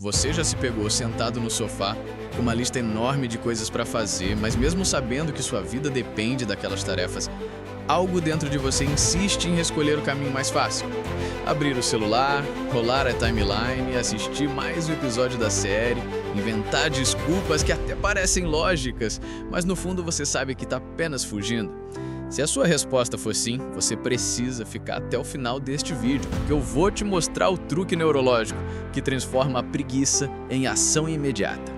Você já se pegou sentado no sofá, com uma lista enorme de coisas para fazer, mas mesmo sabendo que sua vida depende daquelas tarefas, algo dentro de você insiste em escolher o caminho mais fácil? Abrir o celular, rolar a timeline, assistir mais um episódio da série, inventar desculpas que até parecem lógicas, mas no fundo você sabe que está apenas fugindo? Se a sua resposta for sim, você precisa ficar até o final deste vídeo, porque eu vou te mostrar o truque neurológico que transforma a preguiça em ação imediata.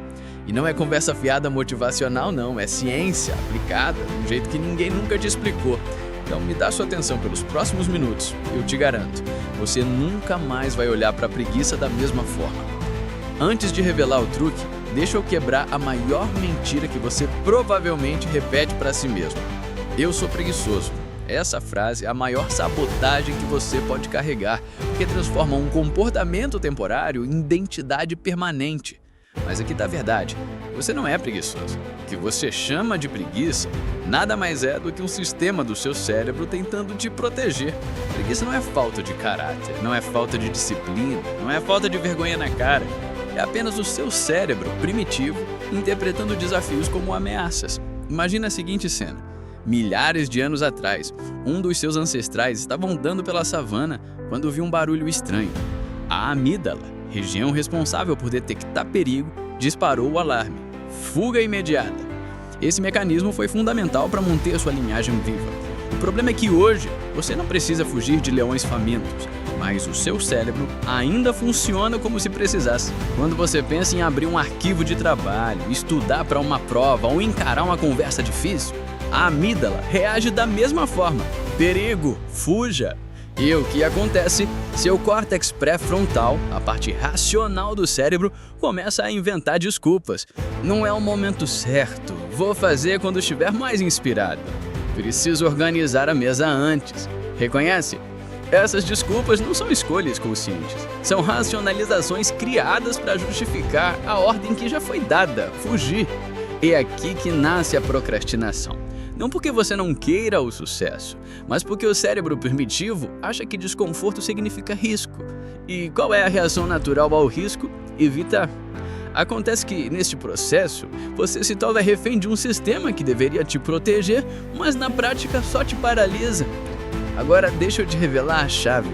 E não é conversa fiada motivacional não, é ciência aplicada de um jeito que ninguém nunca te explicou. Então me dá sua atenção pelos próximos minutos, eu te garanto, você nunca mais vai olhar para a preguiça da mesma forma. Antes de revelar o truque, deixa eu quebrar a maior mentira que você provavelmente repete para si mesmo. Eu sou preguiçoso. Essa frase é a maior sabotagem que você pode carregar, porque transforma um comportamento temporário em identidade permanente. Mas aqui está a verdade, você não é preguiçoso. O que você chama de preguiça nada mais é do que um sistema do seu cérebro tentando te proteger. Preguiça não é falta de caráter, não é falta de disciplina, não é falta de vergonha na cara. É apenas o seu cérebro primitivo interpretando desafios como ameaças. Imagina a seguinte cena. Milhares de anos atrás, um dos seus ancestrais estava andando pela savana quando viu um barulho estranho. A amígdala, região responsável por detectar perigo, disparou o alarme. Fuga imediata. Esse mecanismo foi fundamental para manter sua linhagem viva. O problema é que hoje você não precisa fugir de leões famintos, mas o seu cérebro ainda funciona como se precisasse. Quando você pensa em abrir um arquivo de trabalho, estudar para uma prova ou encarar uma conversa difícil, a amígdala reage da mesma forma. Perigo, fuja! E o que acontece? Seu córtex pré-frontal, a parte racional do cérebro, começa a inventar desculpas. Não é o momento certo, vou fazer quando estiver mais inspirado. Preciso organizar a mesa antes. Reconhece? Essas desculpas não são escolhas conscientes, são racionalizações criadas para justificar a ordem que já foi dada, fugir. É aqui que nasce a procrastinação. Não porque você não queira o sucesso, mas porque o cérebro primitivo acha que desconforto significa risco. E qual é a reação natural ao risco? Evitar. Acontece que, neste processo, você se torna refém de um sistema que deveria te proteger, mas na prática só te paralisa. Agora deixa eu te revelar a chave.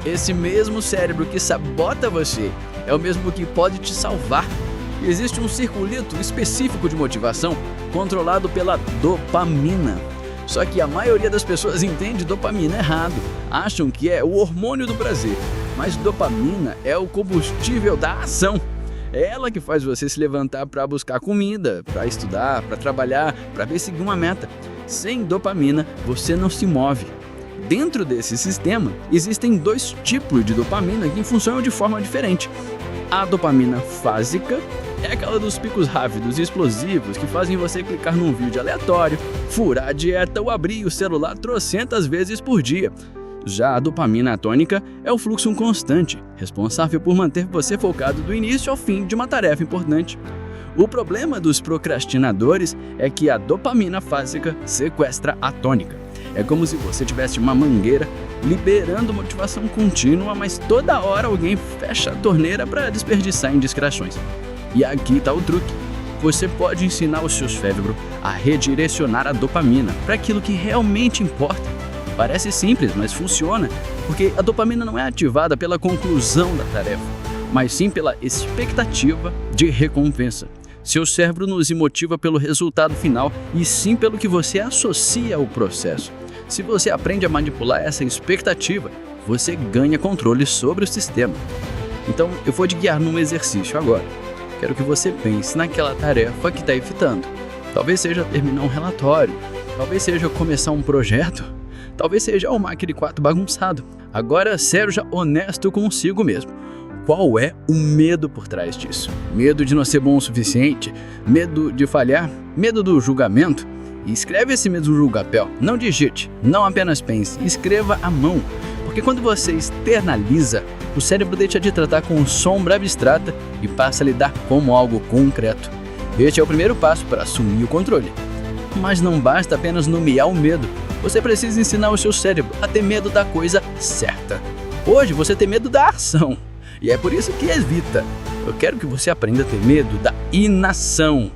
Esse mesmo cérebro que sabota você é o mesmo que pode te salvar. Existe um circulito específico de motivação controlado pela dopamina. Só que a maioria das pessoas entende dopamina errado. Acham que é o hormônio do prazer. Mas dopamina é o combustível da ação. É ela que faz você se levantar para buscar comida, para estudar, para trabalhar, para perseguir uma meta. Sem dopamina, você não se move. Dentro desse sistema, existem dois tipos de dopamina que funcionam de forma diferente. A dopamina fásica é aquela dos picos rápidos e explosivos que fazem você clicar num vídeo aleatório, furar a dieta ou abrir o celular trocentas vezes por dia. Já a dopamina atônica é o fluxo constante, responsável por manter você focado do início ao fim de uma tarefa importante. O problema dos procrastinadores é que a dopamina fásica sequestra a tônica. É como se você tivesse uma mangueira liberando motivação contínua, mas toda hora alguém fecha a torneira para desperdiçar em distrações. E aqui está o truque. Você pode ensinar o seu cérebro a redirecionar a dopamina para aquilo que realmente importa. Parece simples, mas funciona, porque a dopamina não é ativada pela conclusão da tarefa, mas sim pela expectativa de recompensa. Seu cérebro não se motiva pelo resultado final, e sim pelo que você associa ao processo. Se você aprende a manipular essa expectativa, você ganha controle sobre o sistema. Então, eu vou te guiar num exercício agora. Quero que você pense naquela tarefa que está evitando. Talvez seja terminar um relatório, talvez seja começar um projeto, talvez seja arrumar aquele quarto bagunçado. Agora, seja honesto consigo mesmo. Qual é o medo por trás disso? Medo de não ser bom o suficiente? Medo de falhar? Medo do julgamento? Escreve esse medo no papel. Não digite, não apenas pense, escreva à mão. Porque quando você externaliza, o cérebro deixa de tratar com sombra abstrata e passa a lidar como algo concreto. Este é o primeiro passo para assumir o controle. Mas não basta apenas nomear o medo. Você precisa ensinar o seu cérebro a ter medo da coisa certa. Hoje você tem medo da ação. E é por isso que evita. Eu quero que você aprenda a ter medo da inação.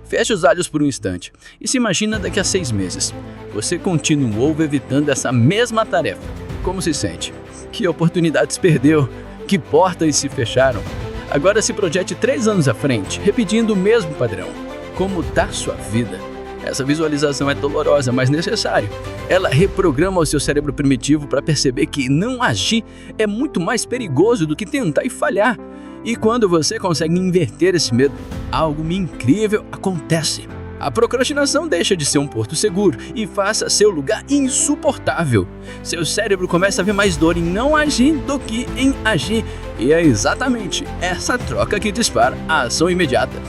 Feche os olhos por um instante e se imagina daqui a 6 meses. Você continuou evitando essa mesma tarefa. Como se sente? Que oportunidades perdeu? Que portas se fecharam? Agora se projete 3 anos à frente, repetindo o mesmo padrão. Como está sua vida? Essa visualização é dolorosa, mas necessária. Ela reprograma o seu cérebro primitivo para perceber que não agir é muito mais perigoso do que tentar e falhar. E quando você consegue inverter esse medo, algo incrível acontece. A procrastinação deixa de ser um porto seguro e passa a ser um lugar insuportável. Seu cérebro começa a ver mais dor em não agir do que em agir. E é exatamente essa troca que dispara a ação imediata.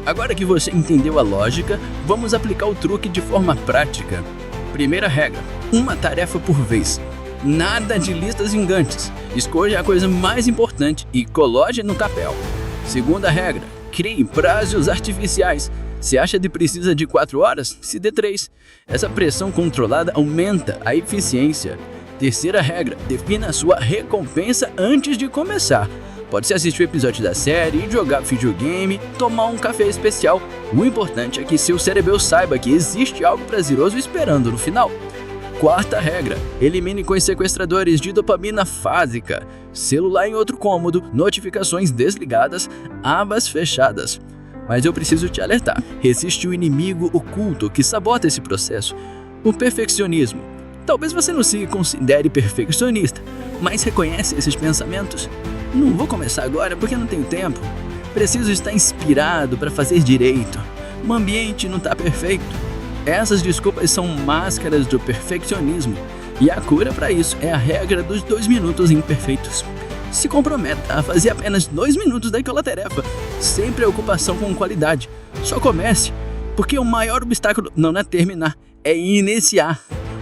Agora que você entendeu a lógica, vamos aplicar o truque de forma prática. Primeira regra: uma tarefa por vez. Nada de listas gigantes. Escolha a coisa mais importante e coloque no papel. Segunda regra: crie prazos artificiais. Se acha que precisa de 4 horas, se dê 3. Essa pressão controlada aumenta a eficiência. Terceira regra: defina a sua recompensa antes de começar. Pode ser assistir o episódio da série, jogar videogame, tomar um café especial. O importante é que seu cérebro saiba que existe algo prazeroso esperando no final. Quarta regra: elimine com os sequestradores de dopamina fásica. Celular em outro cômodo, notificações desligadas, abas fechadas. Mas eu preciso te alertar: existe o inimigo oculto que sabota esse processo, o perfeccionismo. Talvez você não se considere perfeccionista, mas reconhece esses pensamentos. Não vou começar agora porque não tenho tempo. Preciso estar inspirado para fazer direito. O ambiente não está perfeito. Essas desculpas são máscaras do perfeccionismo. E a cura para isso é a regra dos 2 minutos imperfeitos. Se comprometa a fazer apenas 2 minutos daquela tarefa, sem preocupação com qualidade. Só comece, porque o maior obstáculo não é terminar, é iniciar.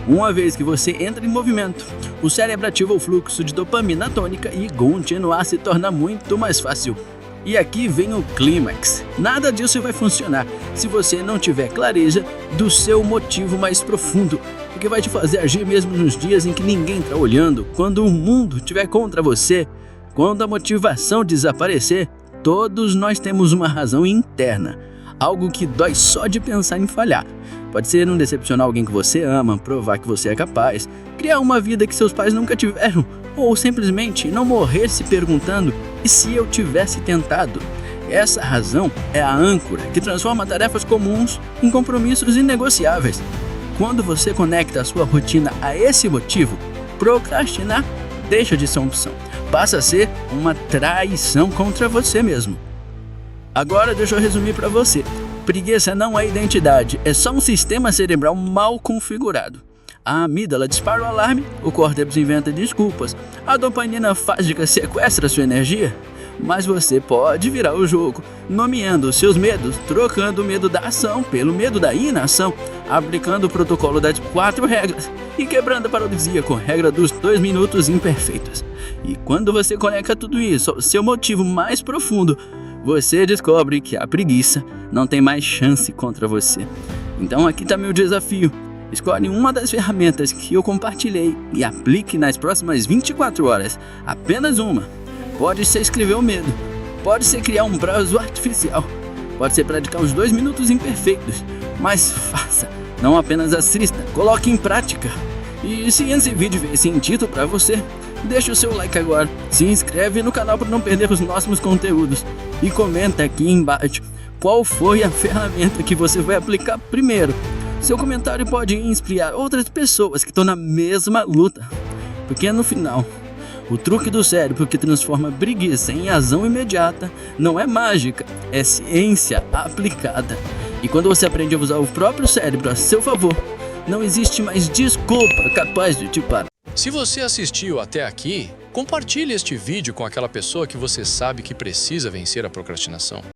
Uma vez que você entra em movimento, o cérebro ativa o fluxo de dopamina tônica e continuar se torna muito mais fácil. E aqui vem o clímax. Nada disso vai funcionar se você não tiver clareza do seu motivo mais profundo, o que vai te fazer agir mesmo nos dias em que ninguém está olhando, quando o mundo estiver contra você, quando a motivação desaparecer. Todos nós temos uma razão interna, algo que dói só de pensar em falhar. Pode ser não decepcionar alguém que você ama, provar que você é capaz, criar uma vida que seus pais nunca tiveram, ou simplesmente não morrer se perguntando: e se eu tivesse tentado? Essa razão é a âncora que transforma tarefas comuns em compromissos inegociáveis. Quando você conecta a sua rotina a esse motivo, procrastinar deixa de ser uma opção, passa a ser uma traição contra você mesmo. Agora deixa eu resumir para você. Preguiça não é identidade, é só um sistema cerebral mal configurado. A amígdala dispara o alarme, o córtex inventa desculpas, a dopamina fásica sequestra sua energia. Mas você pode virar o jogo, nomeando os seus medos, trocando o medo da ação pelo medo da inação, aplicando o protocolo das 4 regras e quebrando a paralisia com a regra dos 2 minutos imperfeitos. E quando você conecta tudo isso ao seu motivo mais profundo, você descobre que a preguiça não tem mais chance contra você. Então aqui está meu desafio. Escolhe uma das ferramentas que eu compartilhei e aplique nas próximas 24 horas. Apenas uma. Pode ser escrever o medo. Pode ser criar um prazo artificial. Pode ser praticar os 2 minutos imperfeitos. Mas faça. Não apenas assista. Coloque em prática. E se esse vídeo fez sentido para você, deixa o seu like agora, se inscreve no canal para não perder os nossos conteúdos e comenta aqui embaixo qual foi a ferramenta que você vai aplicar primeiro. Seu comentário pode inspirar outras pessoas que estão na mesma luta, porque no final, o truque do cérebro que transforma preguiça em ação imediata não é mágica, é ciência aplicada. E quando você aprende a usar o próprio cérebro a seu favor, não existe mais desculpa capaz de te parar. Se você assistiu até aqui, compartilhe este vídeo com aquela pessoa que você sabe que precisa vencer a procrastinação.